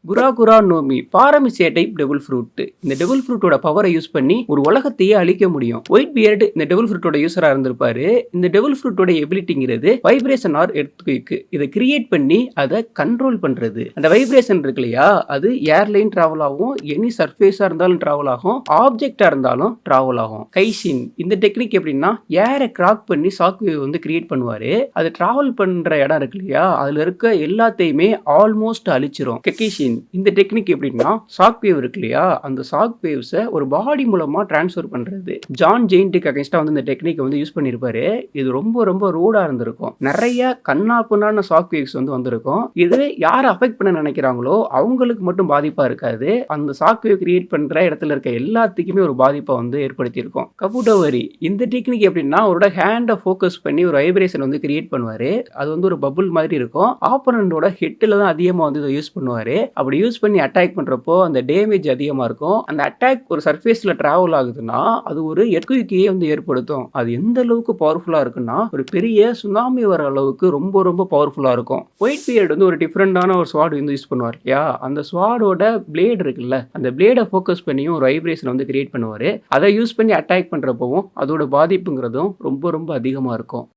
குரா குரா know me பாரமிசியா type devil fruit. இந்த டெவில் ஃப்ரூட்டோட பவரை யூஸ் பண்ணி ஒரு உலகத்தையே அழிக்க முடியும். ஒயிட் பியர்ட் இந்த டெவில் ஃப்ரூட்டோட யூசரா இருந்திருப்பாரு. இந்த டெவில் ஃப்ரூட்டோட எபிலிட்டிங்கிறது வைப்ரேஷன் ஆர் எர்த்குயிக். இதை கிரியேட் பண்ணி அதை கண்ட்ரோல் பண்றது. அந்த வைப்ரேஷன் இருக்கு இல்லையா, அது ஏர்லைன் டிராவல் ஆகும், எனி சர்ஃபேஸா இருந்தாலும் டிராவல் ஆகும், ஆப்ஜெக்டா இருந்தாலும் டிராவல் ஆகும். கைஷின் இந்த டெக்னிக் எப்படின்னா ஏரை கிராக் பண்ணி ஷாக் வேவ் வந்து கிரியேட் பண்ணுவாரு. அது டிராவல் பண்ற இடம் இருக்கு இல்லையா, அதுல இருக்க எல்லாத்தையுமே ஆல்மோஸ்ட் அழிச்சிரும். கெக்கிஷின் இந்த டெக்னிக் எப்படின்னா ஷாக் வேவ் இருக்கு இல்லையா, அந்த ஷாக் வேவ்ஸை ஒரு பாடி மூலமா டிரான்ஸ்ஃபர் பண்றது. ஜான் ஜெயின்ட்டுக்கு அகைன்ஸ்டா வந்து இந்த டெக்னிக் வந்து யூஸ் பண்ணிருப்பாரு. இது ரொம்ப ரொம்ப ரூடா இருந்திருக்கும். நிறைய கண்ணாப்புனான ஷாக் வேவ்ஸ் வந்து வந்திருக்கும். இது யாரை அஃபெக்ட் பண்ண நினைக்கிறாங்களோ அவங்களுக்கு மட்டும் பாதிப்பா இருக்காது, அந்த ஷாக் வேவ் கிரியேட் பண்ற இடத்துல இருக்க எல்லாத்துக்குமே ஒரு பாதிப்பை வந்து ஏற்படுத்தி இருக்கும். கபுடவரி இந்த டெக்னிக் எப்படின்னா அவரோட ஹேண்டை ஃபோக்கஸ் பண்ணி ஒரு வைப்ரேஷன் வந்து கிரியேட் பண்ணுவாரு. அது வந்து ஒரு பபுள் மாதிரி இருக்கும். ஆப்பனண்டோட ஹெட்ல தான் அதிகமா வந்து இதை யூஸ் பண்ணுவாரு. அப்படி யூஸ் பண்ணி அட்டாக் பண்றப்போ அந்த டேமேஜ் அதிகமா இருக்கும். அந்த அட்டாக் ஒரு சர்ஃபேஸ்ல டிராவல் ஆகுதுன்னா அது ஒரு எர்த்குயிக்கையே வந்து ஏற்படுத்தும். அது எந்த அளவுக்கு பவர்ஃபுல்லா இருக்குன்னா ஒரு பெரிய சுனாமி வர அளவுக்கு ரொம்ப ரொம்ப பவர்ஃபுல்லா இருக்கும். ஒயிட் பியர்ட் வந்து ஒரு டிஃப்ரெண்டான ஒரு ஸ்வாட் வந்து யூஸ் பண்ணுவார் இல்லையா, அந்த ஸ்வாடோட பிளேட் இருக்குல்ல, அந்த பிளேடை ஃபோக்கஸ் பண்ணியும் ஒரு வைப்ரேஷன் வந்து கிரியேட் பண்ணுவாரு. அதை யூஸ் பண்ணி அட்டாக் பண்றப்பவும் அதோட பாதிப்புங்கிறதும் ரொம்ப ரொம்ப அதிகமா இருக்கும்.